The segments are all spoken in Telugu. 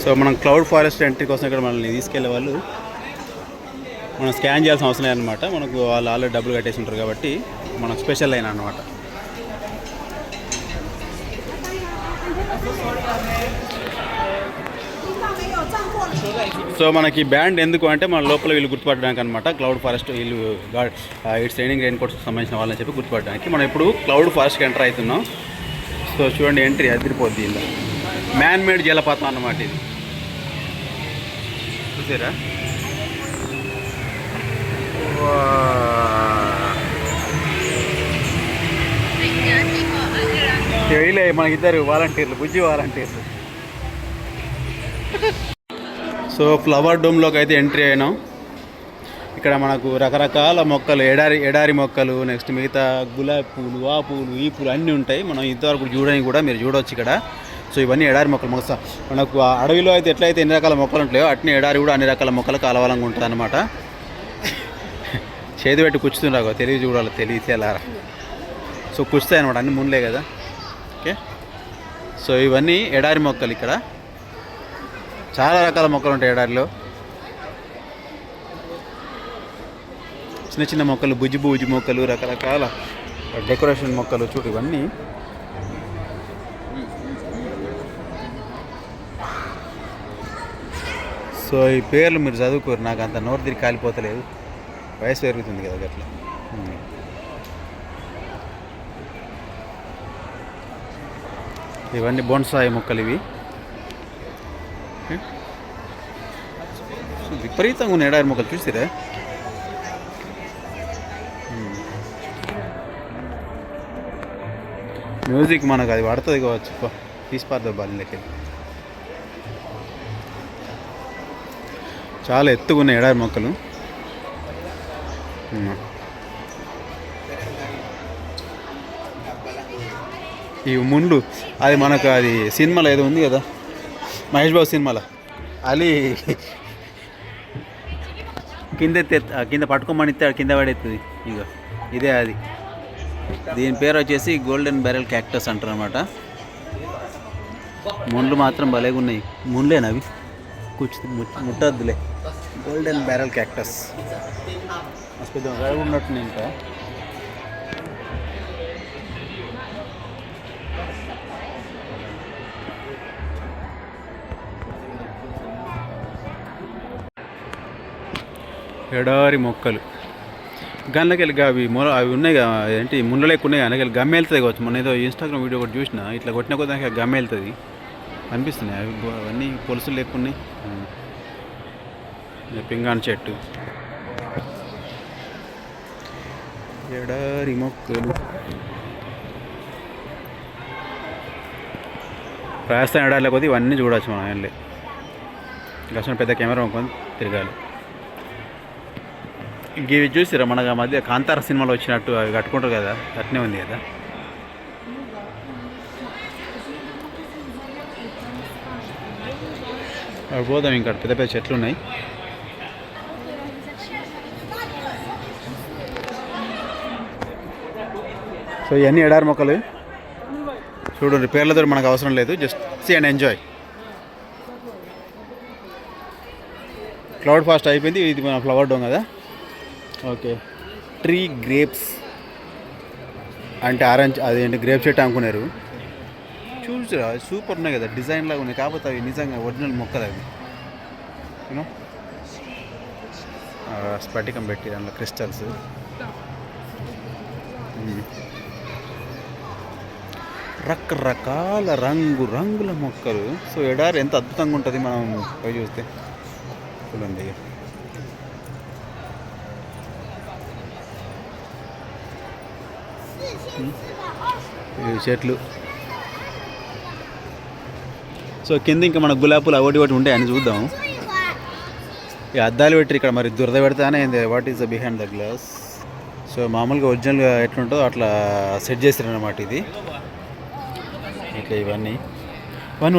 సో మనం క్లౌడ్ ఫారెస్ట్ ఎంట్రీ కోసం ఇక్కడ మనల్ని తీసుకెళ్లే వాళ్ళు మనం స్కాన్ చేయాల్సిన అవసరం లేదనమాట. మనకు వాళ్ళు ఆల్రెడీ డబ్బులు కట్టేసి ఉంటారు కాబట్టి మనకు స్పెషల్ లైన్ అనమాట. సో మనకి బ్యాండ్ ఎందుకు అంటే మన లోపల వీళ్ళు గుర్తుపట్టడానికి అనమాట. క్లౌడ్ ఫారెస్ట్ వీళ్ళు ఇట్స్ ట్రైనింగ్ రెయిన్ కోట్స్కి సంబంధించిన వాళ్ళని చెప్పి గుర్తుపట్టడానికి మనం ఇప్పుడు క్లౌడ్ ఫారెస్ట్కి ఎంటర్ అవుతున్నాం. సో చూడండి, ఎంట్రీ అదిరిపోద్ది. ఇలా మ్యాన్ మేడ్ జలపాతం అన్నమాట ఇది. చూసారా? వీళ్ళే మనకిద్దరు వాలంటీర్లు, బుజ్జి వాలంటీర్లు. సో ఫ్లవర్ డోమ్లోకి అయితే ఎంట్రీ అయినాం. ఇక్కడ మనకు రకరకాల మొక్కలు, ఎడారి మొక్కలు, నెక్స్ట్ మిగతా గులాబీ పూలు, ఆ పూలు, ఈ పూలు అన్నీ ఉంటాయి. మనం ఇంతవరకు చూడని కూడా మీరు చూడవచ్చు ఇక్కడ. సో ఇవన్నీ ఎడారి మొక్కలు. మనకు అడవిలో అయితే ఎట్లయితే ఎన్ని రకాల మొక్కలు ఉంటాయో అట్నే ఎడారి కూడా అన్ని రకాల మొక్కలు కాలవాలంగా ఉంటుంది అనమాట. చేతి పెట్టి కూర్చుతుండగా తెలివి చూడాలి, తెలియచేలారా. సో కూర్చుతాయి అనమాట, అన్ని మున్లే కదా. ఓకే, సో ఇవన్నీ ఎడారి మొక్కలు. ఇక్కడ చాలా రకాల మొక్కలు ఉంటాయి ఎడారిలో. చిన్న చిన్న మొక్కలు, బుజ్జి మొక్కలు, రకరకాల డెకరేషన్ మొక్కలు. చూడు ఇవన్నీ. సో ఈ పేర్లు మీరు చదువుకోరు, నాకు అంత నోరు తిరిగి కాలిపోతలేదు, వయసు పెరుగుతుంది కదా అట్లా. ఇవన్నీ బోన్సాయి మొక్కలు ఇవి. విపరీతంగా ఉన్నాయి ఎడారి మొక్కలు, చూసిరా? మ్యూజిక్ మనకు అది పడుతుంది కావచ్చు, తీసిపారుతుంది బాలిలోకి. చాలా ఎత్తుగా ఉన్నాయి ఎడారి మొక్కలు. ఈ ముండ్లు అది మనకు అది సినిమాలో ఏదో ఉంది కదా, మహేష్ బాబు సినిమాలో, అది కింద పట్టుకోమని ఇస్తే కింద పడేస్తుంది. ఇక ఇదే అది. దీని పేరు వచ్చేసి గోల్డెన్ బ్యారెల్ క్యాక్టస్ అంటారు అనమాట. ముండ్లు మాత్రం భలేగా ఉన్నాయి. ముండ్లేనా అవి? ముట్టద్దులే. గోల్డెన్ బ్యారెల్ క్యాక్టస్ పెద్ద ఉన్నట్టు. ఇంకా ఎడారి మొక్కలు గన్లకెళ్ళి అవి ఉన్నాయి కదా, ఏంటి ముళ్ళ ఎక్కువ ఉన్నాయి. అందుకెళ్ళి గమ్మ వెళ్తుంది కావచ్చు. మొన్న ఏదో ఇన్స్టాగ్రామ్ వీడియో ఒకటి చూసిన, ఇట్లా కొట్టిన కొద్ది దానికి గమ్మ వెళ్తుంది అనిపిస్తున్నాయి. అవి అవన్నీ పొలుసులు లేకున్నాయి. పింగాన్ చెట్టు, ఎడారి మొక్కలు. రాజస్థాన్ ఎడారిలో కొద్ది ఇవన్నీ చూడవచ్చు మనం. ఆయనలే కష్టం, పెద్ద కెమెరా అనుకొని తిరగాలి. ఇవి చూసిరా, మనకు ఆ మధ్య కాంతార సినిమాలో వచ్చినట్టు అవి కట్టుకుంటారు కదా, అట్నే ఉంది కదా. అవి పోదాం. ఇంకా పెద్ద పెద్ద చెట్లు ఉన్నాయి. సో ఇవన్నీ ఎడారి మొక్కలు. చూడండి, పేర్లతో మనకు అవసరం లేదు, just see and enjoy. Cloud fast అయిపోయింది. ఇది మన ఫ్లవర్ డోమ్ కదా. ఓకే, ట్రీ గ్రేప్స్ అంటే ఆరెంజ్, అదేంటి గ్రేప్ చెట్టు అనుకున్నారు. చూసిరా, సూపర్ ఉన్నాయి కదా, డిజైన్ లాగా ఉన్నాయి. కాకపోతే అవి నిజంగా ఒరిజినల్ మొక్కలు అవి. యూనో స్ఫటికం పెట్టి దాంట్లో క్రిస్టల్స్. రకరకాల రంగుల మొక్కలు. సో ఎడారి ఎంత అద్భుతంగా ఉంటుంది మనం పోయి చూస్తే. చూడండి, ఈ చెట్లు. సో కింద ఇంకా మన గులాబీలు ఒకటి ఉంటాయి అని చూద్దాం. ఈ అద్దాలు పెట్టి ఇక్కడ మరి దురద పెడతానే ఏంది, what is the behind the glass. So మామూలుగా ఒరిజినల్గా ఎట్లుంటుందో అట్లా సెట్ చేస్తారు అన్నమాట. ఇది ఇట్లా ఇవన్నీ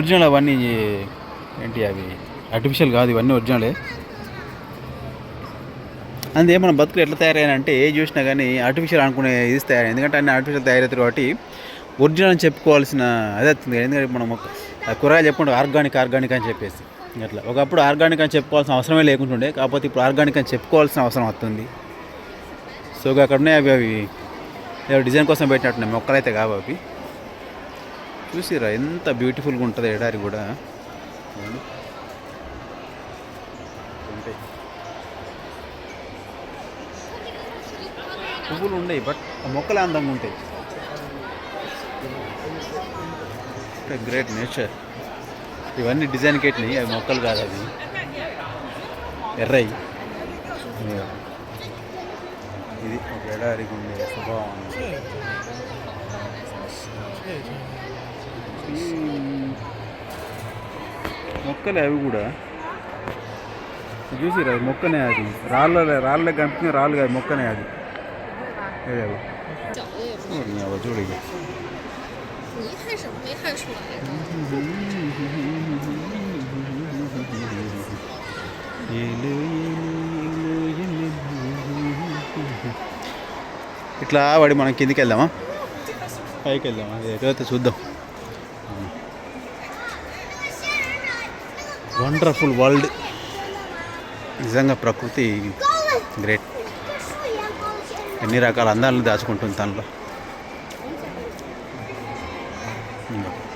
ఒరిజినల్. అవన్నీ ఏంటి, అవి ఆర్టిఫిషియల్ కాదు, ఇవన్నీ ఒరిజినలే. అందుకే మన బతుకులు ఎట్లా తయారయ్యానంటే ఏ చూసినా కానీ ఆర్టిఫిషియల్ అనుకునే ఇది తయారయ్యాయి. ఎందుకంటే అన్ని ఆర్టిఫిషియల్ తయారవుతారు కాబట్టి ఒరిజినల్ అని చెప్పుకోవాల్సిన అదే అవుతుంది. ఎందుకంటే మనం కూరగాయలు చెప్పుకుంటే ఆర్గానిక్ అని చెప్పేసి అట్లా. ఒకప్పుడు ఆర్గానిక్ అని చెప్పుకోవాల్సిన అవసరమే లేకుంటుండే, కాకపోతే ఇప్పుడు ఆర్గానిక్ అని చెప్పుకోవాల్సిన అవసరం వస్తుంది. సో అక్కడ ఉన్నాయి అవి డిజైన్ కోసం పెట్టినట్టున్నాయి, మొక్కలు అయితే కావు అవి. చూసిరా ఎంత బ్యూటిఫుల్గా ఉంటుంది ఎడారి కూడా. పువ్వులు ఉండవు బట్ మొక్కలే అందంగా ఉంటాయి. Great nature. ఇవన్నీ డిజైన్ పెట్టినాయి, అవి మొక్కలు కాదు, అవి ఎర్రయి. ఇది ఒక ఎడారికి ఉండే స్వభావం. మొక్కలే అవి కూడా. చూసిరా మొక్కనే, అది రాళ్ళ కనిపించిన రాళ్ళు కాదు, మొక్కనే అది. చూడు ఇక ఇట్లా వాడి మనం కిందికి వెళ్దామా, పైకి వెళ్దామా, ఎటువైతే చూద్దాం. వండర్ఫుల్ వరల్డ్, నిజంగా ప్రకృతి గ్రేట్. ఎన్ని రకాల అందాలను దాచుకుంటుంది తనలో.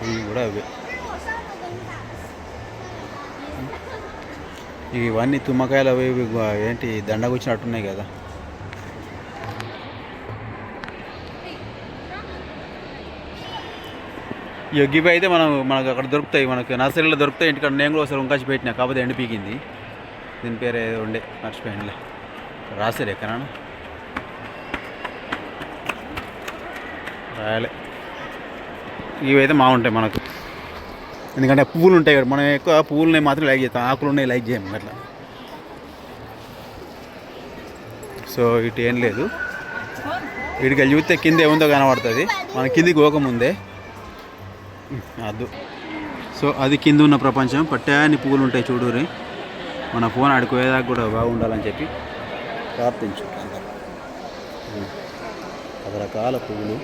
ఇవి కూడా అవే. ఇవన్నీ తుమ్మకాయలు అవి ఏంటి దండగుచ్చినట్టున్నాయి కదా. ఇవి అయితే మనకు అక్కడ దొరుకుతాయి, మనకు నర్సరీలో దొరుకుతాయి. ఇంటికాడ నేను కూడా ఒకసారి వంకాచి పెట్టినా, కాకపోతే ఎండి పీకింది. దీని పేరు ఏదో ఉండే మర్చిపోయిందిలే, రాసారు ఎక్కడా రాయాలి. ఇవైతే ఉంటాయి మనకు, ఎందుకంటే పువ్వులు ఉంటాయి కదా. మనం ఎక్కువ పువ్వులని మాత్రం లైక్ చేస్తాం, ఆకులు ఉన్నాయి లైక్ చేయము అట్లా. సో ఇటు ఏం లేదు, వీడికి వెళ్ళి చూస్తే కింద ఏముందో కనబడుతుంది. మన కిందికి పోకముందే అద్దు. సో అది కింద ఉన్న ప్రపంచం. పట్టాన్ని పువ్వులు ఉంటాయి చూడురి. మన ఫోన్ ఆడుకోయేదాకా కూడా బాగుండాలని చెప్పి ప్రార్థించు. రకరకాల పువ్వులు.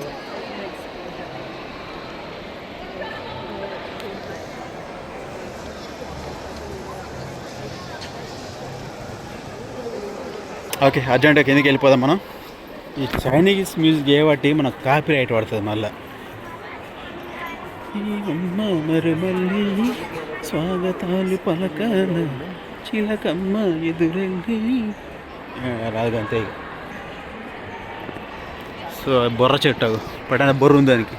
ఓకే, అర్జెంటుగా కిందకి వెళ్ళిపోదాం మనం. ఈ చైనీస్ మ్యూజిక్ ఏబట్టి మనకు కాపీ రైట్ పడుతుంది మళ్ళీ. మరుమల్లి స్వాగతాలు పలకన చిలకమ్మ ఎదురెళ్ళి రాదు అంతే. సో బొర్ర చెట్టు పట్టిన బొర్ర ఉంది దానికి.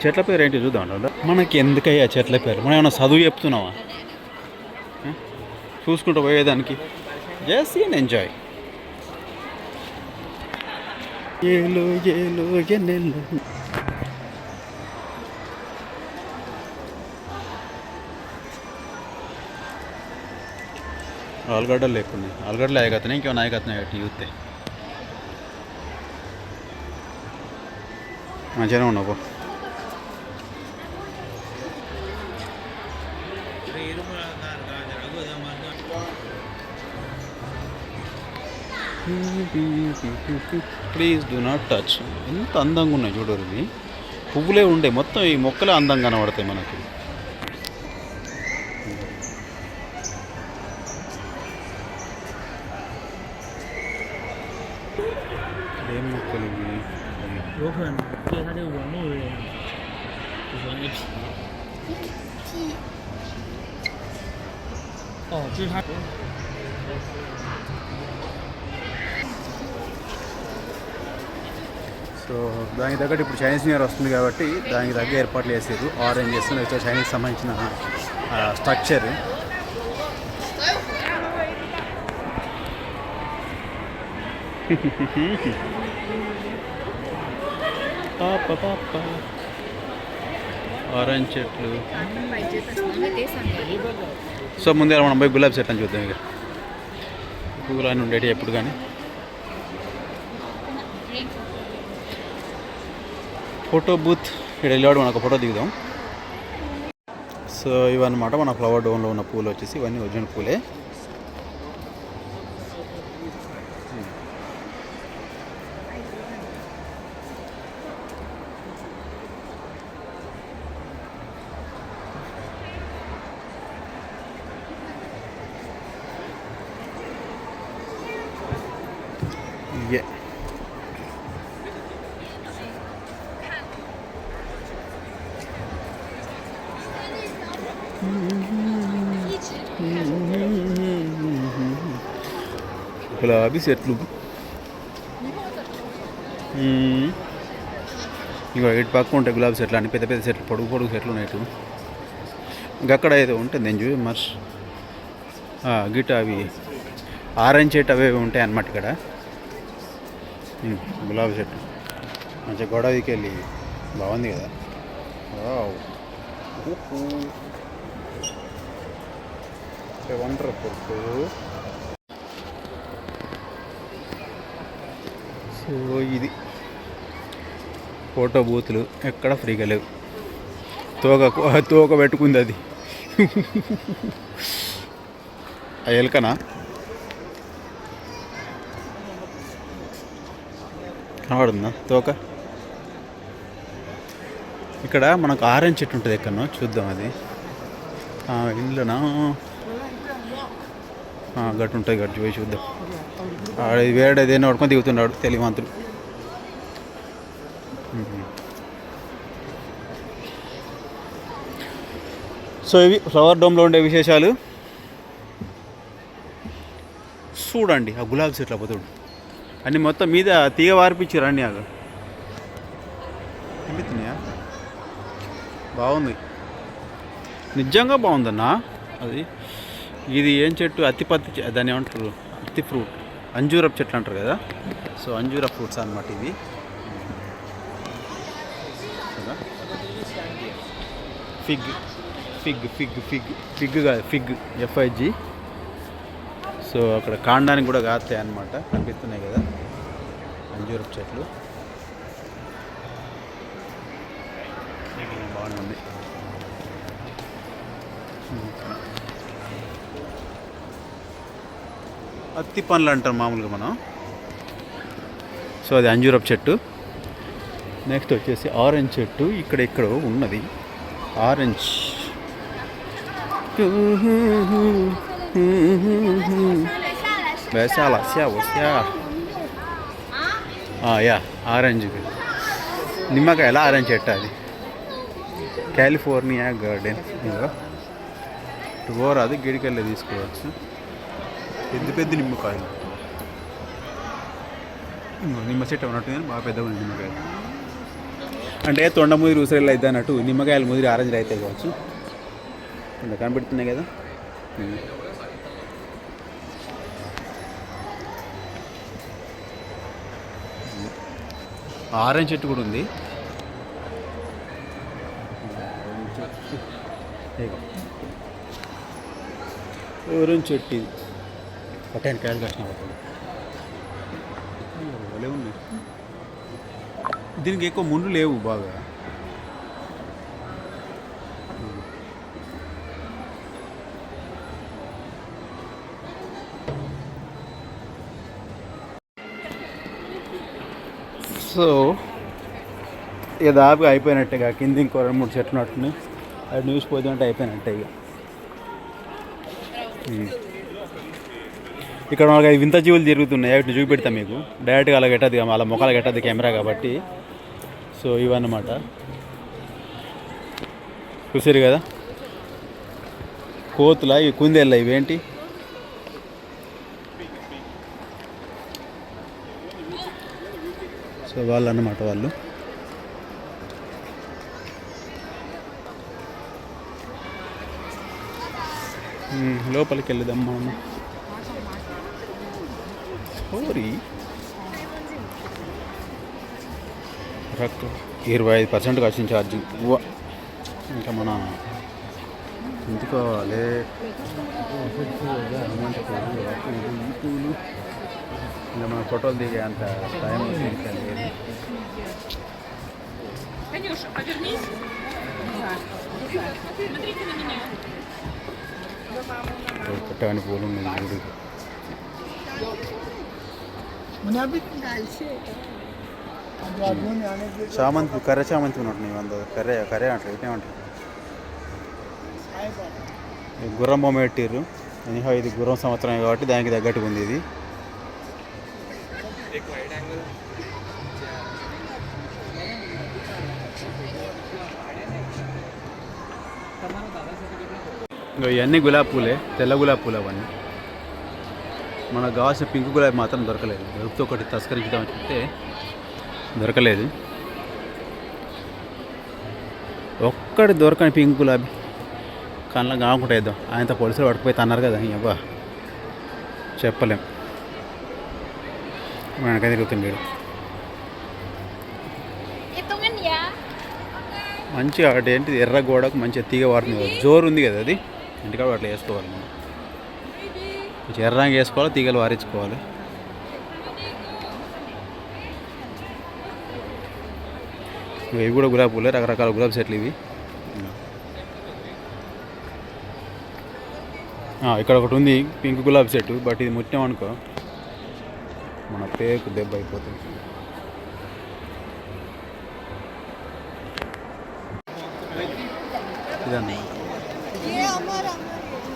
చెట్ల పేరు ఏంటి చూద్దాం. మనకి ఎందుకయ్యా చెట్ల పేరు? మనం ఏమన్నా చదువు చెప్తున్నావా? చూసుకుంటూ పోయేదానికి జస్ట్ ఎంజాయ్. ఏలో ఏలో ఎన్నెల్లో. ఆలుగడ్డలు లేకుండా, ఆలుగడ్డలు ఆయకతున్నాయి, ఇంకేమైనా ఆయకతున్నాయి అటు చూస్తే. మంచిగానే ఉన్నావు. Please do not touch. ఎంత అందంగా ఉన్నాయి చూడరు. ఇవి పువ్వులే ఉండే, మొత్తం ఈ మొక్కలే అందంగా కనబడతాయి మనకి. ఏం మొక్కలు ఇవి? సో దానికి తగ్గట్టు ఇప్పుడు చైనీస్ న్యూ ఇయర్ వస్తుంది కాబట్టి దానికి తగ్గ ఏర్పాట్లు చేసారు. ఆరెంజెస్ నెక్స్ట్ చైనీస్ సంబంధించిన స్ట్రక్చర్. ఆరెంజ్ చెట్లు. సో ముందే మనం పోయి గులాబీ చెట్లు అని చూద్దాం. ఇక పువ్వులు అని ఉండేవి ఎప్పుడు కానీ. ఫోటో బూత్ ఇక్కడ వెళ్ళాడు, మనకు ఫోటో దిగుదాం. సో ఇవన్నమాట మన ఫ్లవర్ డోన్లో ఉన్న పూలు వచ్చేసి, ఇవన్నీ ఒరిజినల్ పూలే. గులాబీ చెట్లు. ఇక ఇటు పక్క ఉంటాయి గులాబీ చెట్లు అని పెద్ద పెద్ద చెట్లు, పొడుగు పొడుగు చెట్లు ఉన్నాయి ఇటు. ఇంకక్కడ ఏదో ఉంటుంది నేను చూసి మర్చి గిట్ట అవి ఆరెంజ్ చెట్టు అవి ఉంటాయి అన్నమాట ఇక్కడ. గులాబీ చెట్టు మంచిగా గొడవకి వెళ్ళి బాగుంది కదా. వండర్ఫుల్. సో ఇది ఫోటో బూతులు ఎక్కడ ఫ్రీగా లేవు. తోక పెట్టుకుంది అది. ఎలుకనా కనబడుతుందా తోక? ఇక్కడ మనకు ఆరెంజ్ చెట్టు ఉంటుంది ఎక్కడనో, చూద్దాం అది ఇంట్లోనా గట్టు ఉంటుంది, గట్టు పోయి చూద్దాం. వేడేదేనా పడుకొని దిగుతున్నాడు తెలివంతుడు. సో ఇవి ఫ్లవర్ డోమ్లో ఉండే విశేషాలు. చూడండి ఆ గులాబీ చెట్ల పోతాడు అన్నీ మొత్తం మీద తీగ వారిపించారు అన్నీ. అవి కనిపిస్తున్నాయా? బాగుంది, నిజంగా బాగుందన్నా. అది ఇది ఏం చెట్టు? అత్తిపత్తి, దాన్ని ఏమంటారు? అత్తి ఫ్రూట్, అంజూరపు చెట్లు అంటారు కదా. సో అంజూర ఫ్రూట్స్ అన్నమాట ఇవి. Fig fig fig fig fig కాదు, ఫిగ్ FIG. సో అక్కడ కాండానికి కూడా కాస్తాయి అన్నమాట, కనిపిస్తున్నాయి కదా అంజూరపు చెట్లు. బాగుంది. అత్తి పండ్లు అంటారు మామూలుగా మనం. సో అది అంజూరపు చెట్టు. నెక్స్ట్ వచ్చేసి ఆరెంజ్ చెట్టు ఇక్కడ ఉన్నది. ఆరెంజ్ వేసాల యా ఆరెంజ్ నిమ్మకాయల ఆరెంజ్ చెట్టు అది. California garden. ఇదిగో టోర్ అది గిడికెళ్ళి తీసుకోవచ్చు. పెద్ద పెద్ద నిమ్మకాయలు. నిమ్మ చెట్టు అన్నట్టు కానీ బాగా పెద్దగా ఉంది నిమ్మకాయలు. అంటే తొండ ముదిరి ఉసిరిళ్ళు అయితే అన్నట్టు నిమ్మకాయలు ముదిరి ఆరెంజ్లు అయితే కావచ్చు. ఇంకా కనబడుతున్నాయి కదా. ఆరెంజ్ చెట్టు కూడా ఉంది. ఆరెంజ్ చెట్టు ఇది పట్టాను కాయలు కట్టిన భలే ఉన్నాయి. దీనికి ఎక్కువ ముండ్లు లేవు బాగా. సో ఇక దాపుగా అయిపోయినట్టుగా కింద ఇంకో 2-3 చెట్లు నట్టుని అది న్యూస్ పోతుంటే అయిపోయినట్టే. ఇక్కడ మనకి వింత జీవులు తిరుగుతున్నాయి, వాటిని చూపెడతాం మీకు. డైరెక్ట్గా అలా గెట్టదు, అలా మొక్కలు గెట్టదు కెమెరా కాబట్టి. సో ఇవన్నమాట చూసారు కదా. కోతుల ఇవి కుందేళ్ళ ఇవేంటి? సో వాళ్ళు అన్నమాట వాళ్ళు. లోపలికి వెళ్దాం మనం. సారీ 25% వచ్చింది ఛార్జింగ్. ఇంకా మన ఎందుకోవాలి ఇంకా మన ఫోటోలు దిగే అంత టైం లేదు. పెట్టని పూలు ఉన్నాయి. చామంతి, కర్ర చామంతి ఉన్నట్టు వంద కర్రే అంటారు. ఇటేమంటారు? గుర్రం బొమ్మ పెట్టిర్రు. ఎనీహో ఇది గుర్రం సంవత్సరం కాబట్టి దానికి తగ్గట్టుగా ఉంది ఇది. ఇంకా ఇవన్నీ గులాబీ పూలే, తెల్ల గులాబీ పూలు అవన్నీ. మనకు కావాల్సిన పింక్ గులాబీ మాత్రం దొరకలేదు. దొరికితే ఒకటి తస్కరించుదామని చెప్తే దొరకలేదు. ఒక్కటి దొరకని పింక్ గులాబీ కళ్ళ కాకుండా వేద్దాం. ఆయనతో పోలీసులు పట్టుకుపోయి అన్నారు కదా, అబ్బా చెప్పలేం. వెనక తిరుగుతుంది వీడు. మంచిగా అటు ఏంటిది ఎర్ర గోడకు మంచిగా తీగ వాడుతుంది కదా, జోరు ఉంది కదా అది, ఇంటికాడ అట్లా వేసుకోవాలి మనం. కొంచెం ఎర్రంగా వేసుకోవాలి, తీగలు వారించుకోవాలి. ఇవి కూడా గులాబీ పూలే, రకరకాల గులాబీ చెట్లు ఇవి. ఇక్కడ ఒకటి ఉంది పింక్ గులాబీ చెట్టు, బట్ ఇది ముట్టాం అనుకో మన పేరుకు దెబ్బ అయిపోతుంది. ఇదన్నా.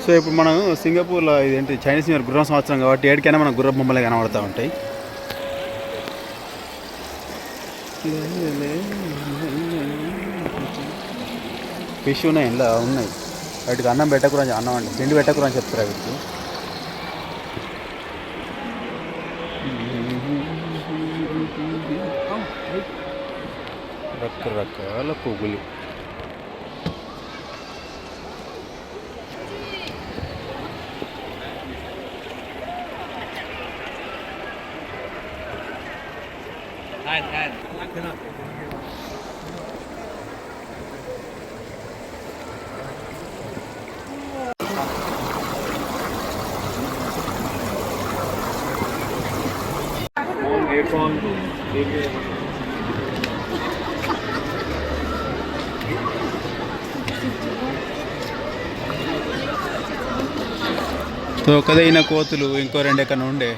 సో ఇప్పుడు మనం సింగపూర్లో ఇదేంటి చైనీస్ న్యూ ఇయర్ గుర్రం సంవత్సరం కాబట్టి ఏడికైనా మనకు గుర్రం బొమ్మలే కనబడుతూ ఉంటాయి. ఫిష్ ఉన్నాయి, ఇలా ఉన్నాయి. వాటికి అన్నం పెట్టకూడదు, అన్నం అంటే తిండి పెట్టకూడదు అని చెప్తారు వీటికి. రకరకాల పువ్వులు. సో ఒకదైన కోతులు ఇంకో రెండు ఎక్కడ ఉండే.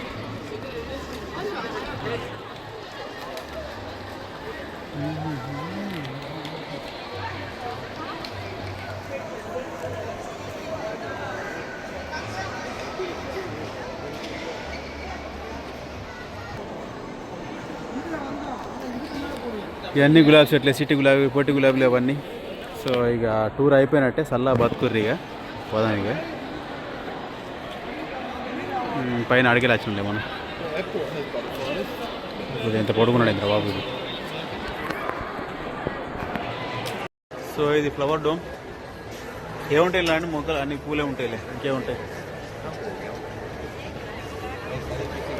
ఇవన్నీ గులాబీ చెట్లే, సిటీ గులాబీ, పొట్టి గులాబీలు అవన్నీ. సో ఇక టూర్ అయిపోయినట్టే, సల్లా బతుకుర్రి ఇక పోదాం. ఇక పైన అడిగేలా వచ్చిండే మనం. ఇది ఎంత పొడుగున్నాడు ఇంత బాబు ఇది. సో ఇది ఫ్లవర్ డోమ్. ఏముంటాయి ఇలాంటి మొక్కలు, అన్ని పూలే ఉంటాయిలే, ఇంకేముంటాయి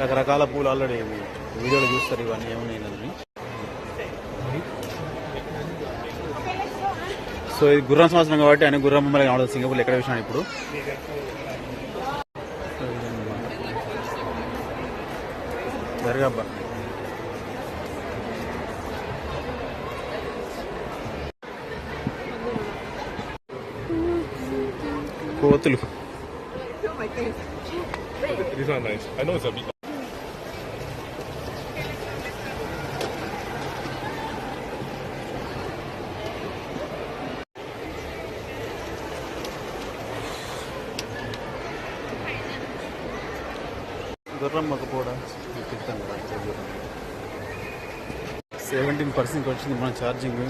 రకరకాల పూలు. ఆల్రెడీ వీడియోలో చూస్తారు ఇవన్నీ ఏమున్నాయి అని. సో ఇది గుర్రం సంవత్సరం కాబట్టి అన్ని గుర్రం బొమ్మలు కనబడుతుంది సింగపూర్లో ఎక్కడ చూసినాను ఇప్పుడు. జరగబ్బా కోతులు. గుర్రం మొక్కపోవడం 17% వచ్చింది మన ఛార్జింగ్.